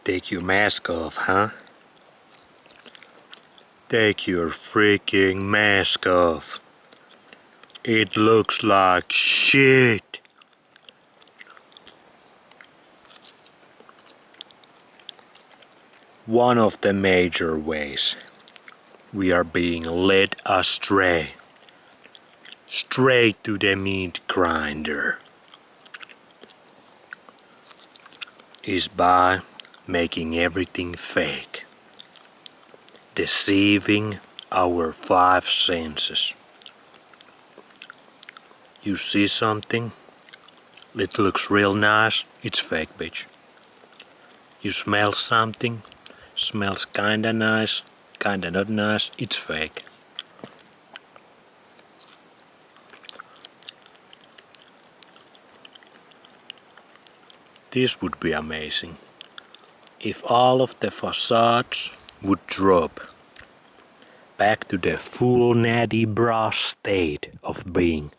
Take your mask off, huh? Take your freaking mask off. It looks like shit. One of the major ways we are being led astray, straight to the meat grinder, is by making everything fake, deceiving our five senses. You see something, it looks real nice, it's fake, bitch. You smell something, smells kinda nice, kinda not nice, it's fake. This would be amazing if all of the facades would drop back to the full natty bra state of being.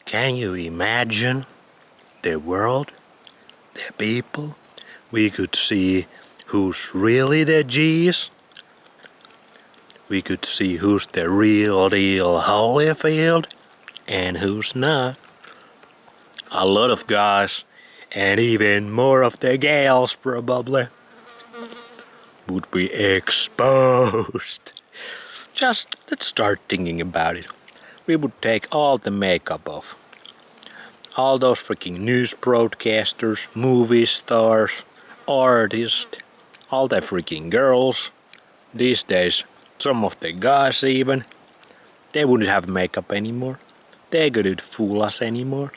Can you imagine the world, the people? We could see who's really the G's. We could see who's the real deal Holyfield and who's not. A lot of guys, and even more of the gals probably, would be exposed. Just let's start thinking about it. We would take all the makeup off. All those freaking news broadcasters, movie stars, artists, all the freaking girls. These days, some of the guys even, they wouldn't have makeup anymore. They couldn't fool us anymore.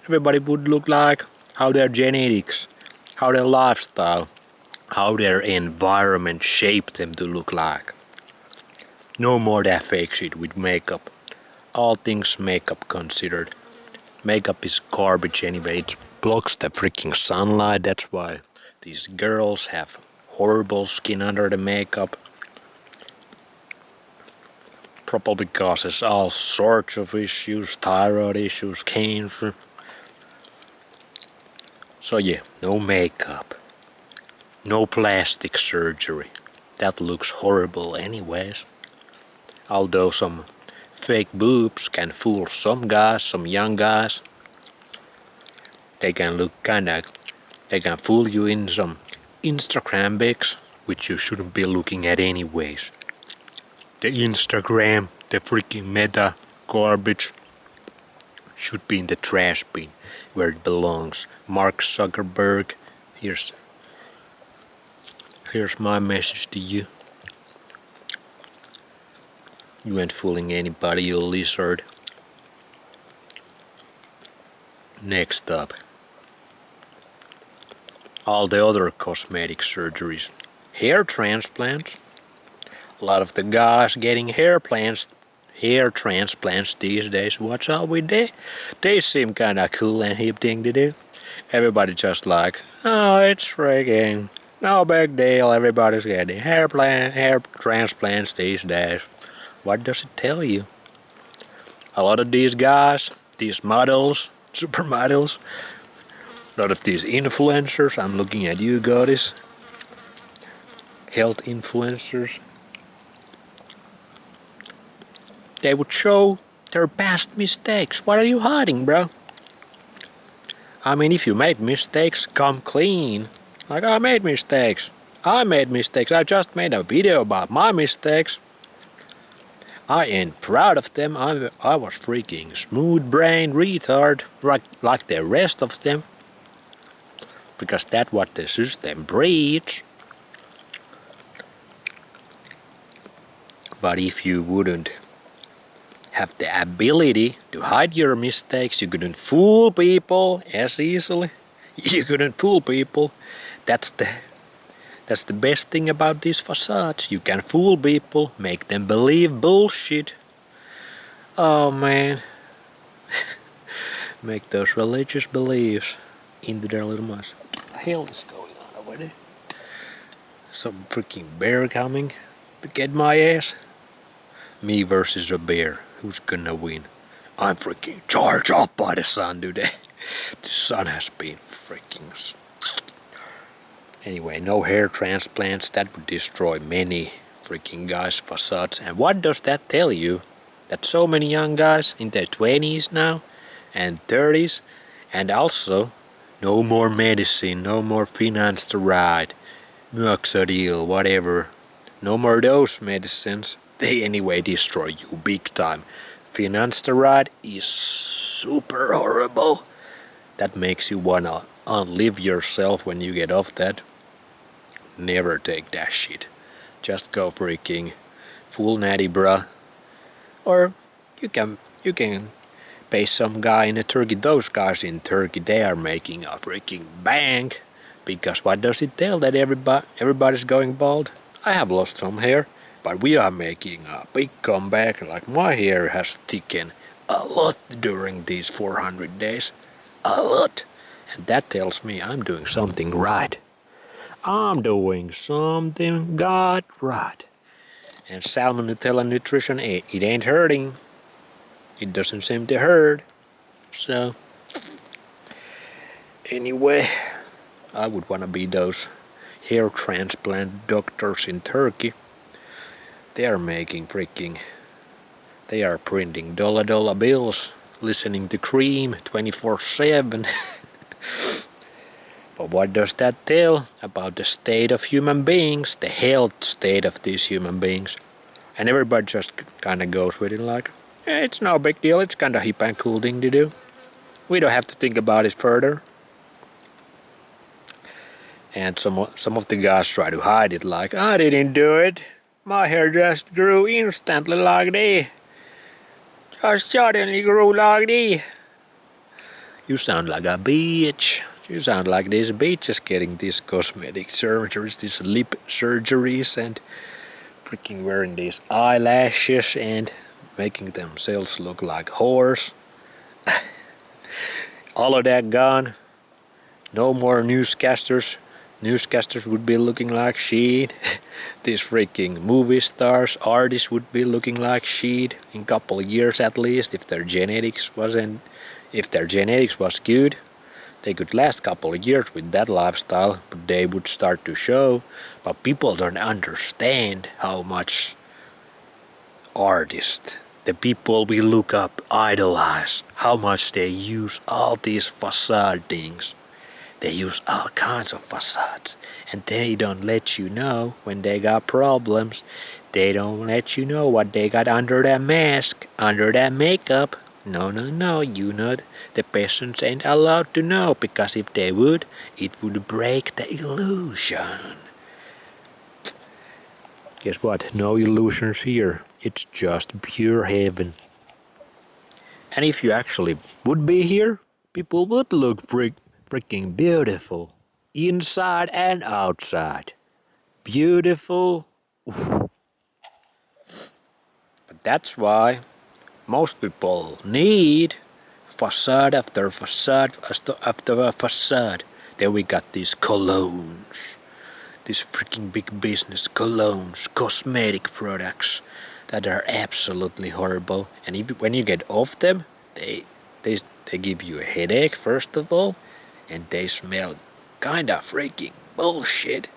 Everybody would look like how their genetics, how their lifestyle, how their environment shaped them to look like. No more that fake shit with makeup. All things makeup considered. Makeup is garbage anyway. It blocks the freaking sunlight. That's why these girls have horrible skin under the makeup. Probably causes all sorts of issues, thyroid issues, cancer. So yeah, no makeup. No plastic surgery. That looks horrible anyways. Although some fake boobs can fool some guys, some young guys. They can look they can fool you in some Instagram pics, which you shouldn't be looking at anyways. The Instagram, the freaking meta garbage, should be in the trash bin where it belongs. Mark Zuckerberg, here's my message to you. You ain't fooling anybody, you lizard. Next up, all the other cosmetic surgeries. Hair transplants. A lot of the guys getting hair transplants these days. What's up with that? They seem kinda cool and hip thing to do. Everybody just like, oh, it's freaking no big deal. Everybody's getting hair transplants these days. What does it tell you? A lot of these guys, these models, supermodels, a lot of these influencers, I'm looking at you guys, health influencers, they would show their past mistakes. What are you hiding, bro? I mean, if you made mistakes, come clean. Like, I made mistakes. I just made a video about my mistakes. I ain't proud of them. I was freaking smooth-brained retard, like the rest of them. Because that's what the system breeds. But if you wouldn't have the ability to hide your mistakes, you couldn't fool people as easily. You couldn't fool people. That's the best thing about these facades. You can fool people, make them believe bullshit. Oh man. Make those religious beliefs into their little minds. What the hell is going on over there? Some freaking bear coming to get my ass? Me versus a bear. Who's gonna win? I'm freaking charged up by the sun today. The sun has been freaking Anyway, no hair transplants. That would destroy many freaking guys' facades. And what does that tell you? That so many young guys in their 20s now and 30s, and also no more medicine, no more finasteride, minoxidil, whatever. No more those medicines. They anyway destroy you big time. Finasteride is super horrible. That makes you wanna unlive yourself when you get off that. Never take that shit. Just go freaking full natty bruh. Or you can pay some guy in Turkey. Those guys in Turkey, they are making a freaking bank. Because what does it tell that everybody's going bald? I have lost some hair, but we are making a big comeback. Like my hair has thickened a lot during these 400 days. A lot. And that tells me I'm doing something right. I'm doing something God right. And salmon Nutella nutrition, it ain't hurting. It doesn't seem to hurt. So, anyway, I would want to be those hair transplant doctors in Turkey. They are making they are printing dollar bills, listening to Cream 24/7. But what does that tell about the state of human beings, the health state of these human beings? And everybody just kind of goes with it like, it's no big deal, it's kind of hip and cool thing to do. We don't have to think about it further. And some of the guys try to hide it like, I didn't do it. My hair just grew instantly like this. Just suddenly grew like this. You sound like a bitch. You sound like these bitches getting these cosmetic surgeries, these lip surgeries, and freaking wearing these eyelashes and making themselves look like whores. All of that gone. No more newscasters. Newscasters would be looking like shit. These freaking movie stars, artists would be looking like shit in a couple of years at least if their genetics was good. They could last a couple of years with that lifestyle, but they would start to show. But people don't understand how much artists, the people we look up, idolize, how much they use all these facade things. They use all kinds of facades, and they don't let you know when they got problems. They don't let you know what they got under that mask, under that makeup. No, you know, the patients ain't allowed to know, because if they would, it would break the illusion. Guess what? No illusions here. It's just pure heaven. And if you actually would be here, people would look freaking beautiful. Inside and outside. Beautiful. Oof. But that's why most people need facade after facade after facade. Then we got these colognes. These freaking big business colognes, cosmetic products that are absolutely horrible. And when you get off them, they give you a headache first of all, and they smell kinda freaking bullshit.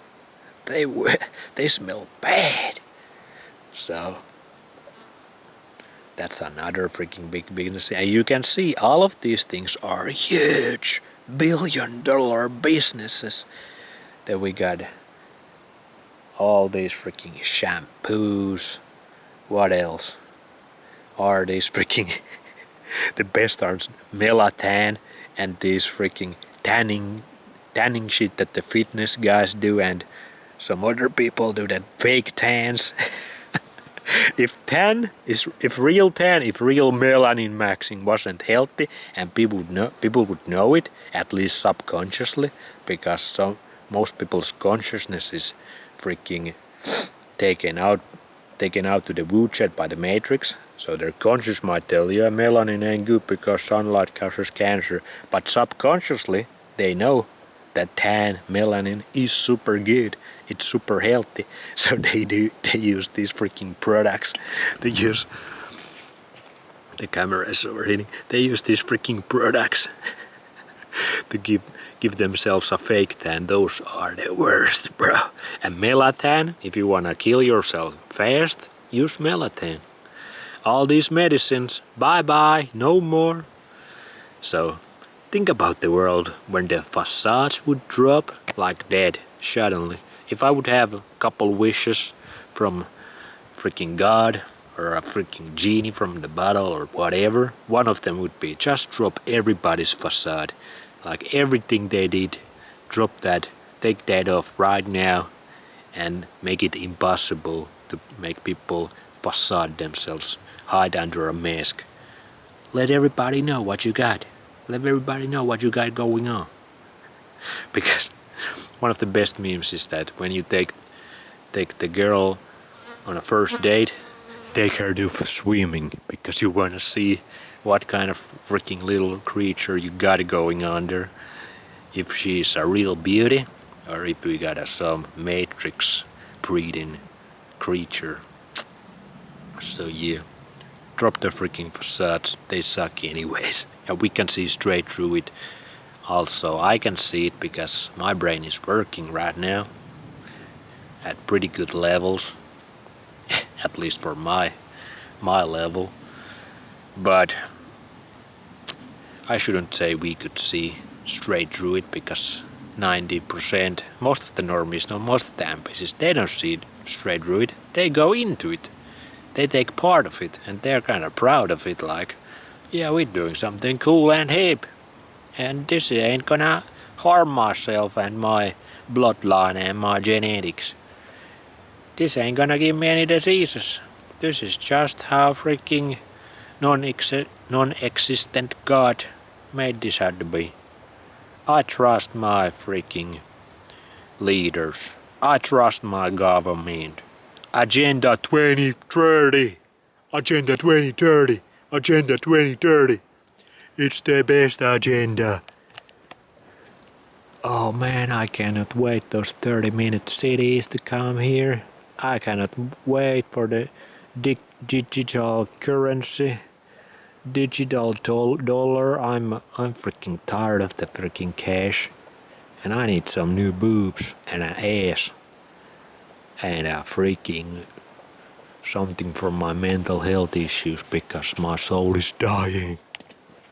They smell bad. So that's another freaking big business. And you can see all of these things are huge billion-dollar businesses. Then we got all these freaking shampoos. What else? Are these freaking the best are melatonin and these freaking tanning shit that the fitness guys do and some other people do, that fake tans. If real melanin maxing wasn't healthy, and people would know it, at least subconsciously, because most people's consciousness is freaking taken out to the woodshed by the matrix. So their conscious might tell you melanin ain't good because sunlight causes cancer, but subconsciously they know that tan melanin is super good. It's super healthy. So they use these freaking products. They use the camera is overheating. They use these freaking products to give themselves a fake tan. Those are the worst, bro. And melatonin, if you wanna kill yourself fast, use melatonin. All these medicines, bye-bye, no more. So, think about the world when the facades would drop like that suddenly. If I would have a couple wishes from freaking God or a freaking genie from the bottle or whatever, one of them would be just drop everybody's facade. Like everything they did, drop that, take that off right now and make it impossible to make people facade themselves, hide under a mask. Let everybody know what you got. Let everybody know what you got going on. Because one of the best memes is that when you take the girl on a first date, take her to swimming because you want to see what kind of freaking little creature you got going on there. If she's a real beauty or if we got some matrix breeding creature. So yeah, drop the freaking facades, they suck anyways. And we can see straight through it. Also, I can see it because my brain is working right now at pretty good levels, at least for my level. But I shouldn't say we could see straight through it because 90%, most of the normies, no, most of the NPCs, they don't see straight through it. They go into it. They take part of it and they're kind of proud of it, like, yeah, we're doing something cool and hip. And this ain't gonna harm myself and my bloodline and my genetics. This ain't gonna give me any diseases. This is just how freaking non-existent God made this had to be. I trust my freaking leaders. I trust my government. Agenda 2030. Agenda 2030. Agenda 2030. It's the best agenda. Oh man, I cannot wait those 30-minute cities to come here. I cannot wait for the digital currency, digital dollar. I'm freaking tired of the freaking cash. And I need some new boobs and an ass. And a freaking something for my mental health issues because my soul is dying.